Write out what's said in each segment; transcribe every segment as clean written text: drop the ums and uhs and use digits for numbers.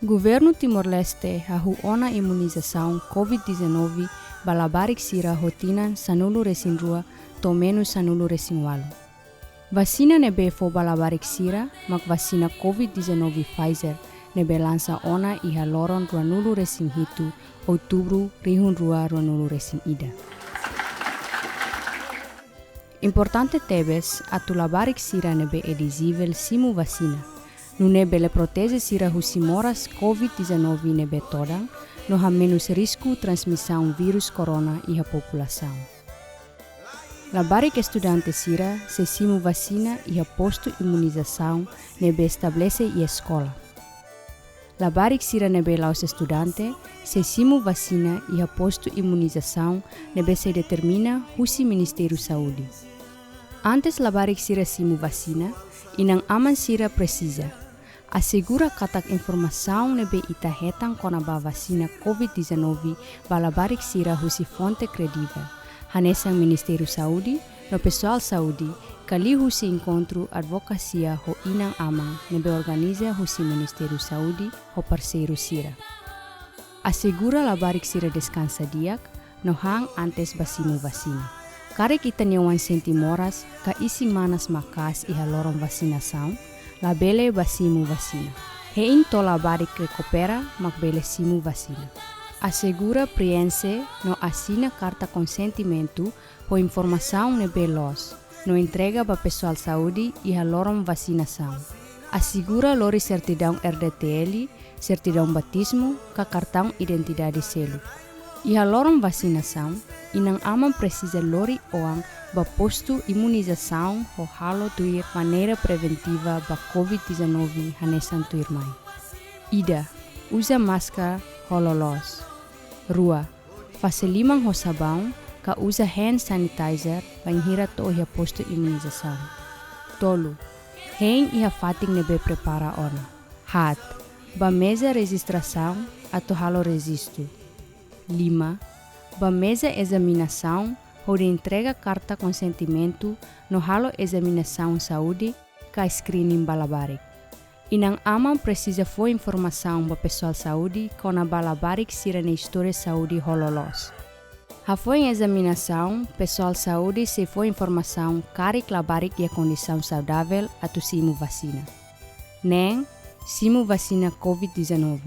Governo Timor-Leste hahu ona imunização COVID-19 balabarik sira hotinan sanulu resin rua to menos sanulu resin walu. Vacina nebe fo balabarik sira mak vacina COVID-19 Pfizer nebe lança ona iha loron ruanulu resin hitu outubro rihun rua ruanulu resin ida. Importante tebes atu labarik sira nebe eligível simu vacina. No nebe le protege sira husimoras COVID-19 nebe todang, no ha menos risco transmissão vírus corona e a população. Labarik estudante sira se simu vacina e a posto imunização nebe estabelece e escola. Labarik sira nebe laus estudante se simu vacina e a posto imunização nebe se determina husi Ministério Saúde. Antes labarik sira simu vacina, inang aman sira precisa. Assegura katak informação nebe ita hetang kona ba vacina COVID-19 balabarik sira husi fonte credível. Hanesang Ministério Saúde, no pessoal saúde, kali husi encontro advocacia ho inang amang nebe organiza husi Ministério Saúde ho parceiro sira. Assegura labarik sira descansa diak, no hang antes basimu vacina. Karek ita nyawan sentimoras ka isi manas makas iha lorong vacinação, labele basimu vacina. Hein to labarik recupera mak bele simu vacina. Assegura preenche no assina carta consentimento ho informação nebe los, no entrega ba pessoal saúde iha lorong vacinação. Assegura lori certidão RDTL, certidão batismo, ka cartão identidade selo. Iha lorong vacinação, inang aman precisa lori oang ba posto imunização ho halo tuir maneira preventiva ba COVID-19 hanesan tuir mai. Ida, usa máscara ho lolos. Rua, fase limang ho sabão, ka usa hand sanitizer banhira to iha posto imunização. Tolu, hen iha fating nebe prepara ona. Hat, ba mesa registração ato halo resisto. 5. Ba mesa examinação ou de entrega carta consentimento no halo examinação saúde ka screening balabarik. Inang aman precisa foi informação ba pessoal saúde kona balabarik sira na história saúde hololos. Ha foi examinação, pessoal saúde se foi informação karik labarik e a condição saudável atu simu vacina. Neng, simu vacina COVID-19.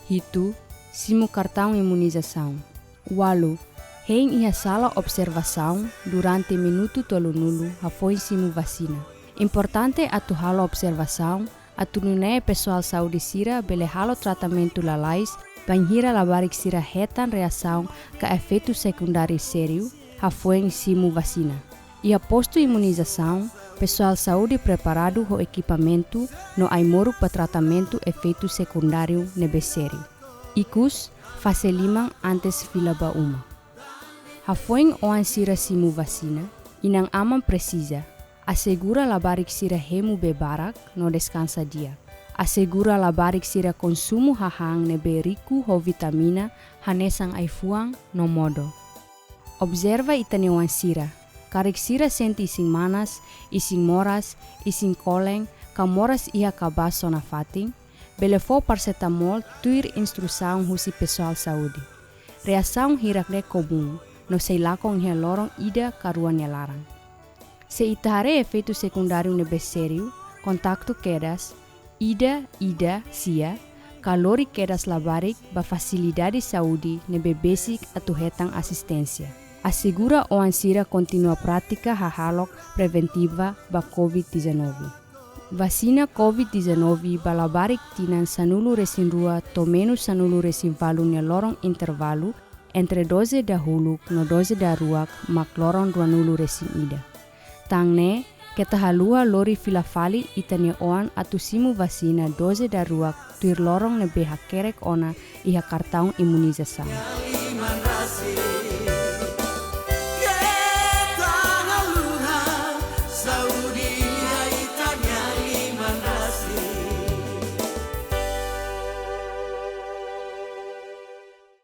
Hitu, simu cartão imunização. Walu, hen iha sala observação durante minuto tolu nulu ha foi simu vacina. Importante atu halo observação, atu nune pessoal saúde sira bele halo tratamento lalais, banhira labarik sira hetan reação ka efeito secundário sério ha foi simu vacina. E a posto imunização, pessoal saúde preparado ho equipamento no aimoro pa tratamento efeito secundário nebe sério. Ikus, fase limang antes fila ba uma. Hafoing oan sira simu vacina, inang aman precisa. Assegura labarik sira hemu bebarak no descansa dia. Assegura labarik sira konsumo hahang nebe riku ho vitamina hanesang aifuang no modo. Observa itani oan sira. Karik sira senti ising manas, ising moras, ising koleng, kamoras iha kabas sona fating. Belefo paracetamol tuir instrução husi pessoal saúde. Reação hirakne comum, no sei lakong hia lorong ida karuan larang. Se itahare efeito secundário nebe sério, contacto quedas, ida, sia, kalori quedas labarik ba facilidade saúde nebe basic atu hetang assistência. Assegura oan sira continua prática hahalok preventiva ba COVID-19. Vacina COVID-19 balabarik tinan sanulu resin rua to menos sanulu resin valu ne lorong intervalu entre doze dahulu no doze daruak mak lorong ruanulu resin ida. Tangne ketahalua lori filafali itane oan atu simu vacina doze daruak tuir lorong nebe hakerek ona iha kartão imunização.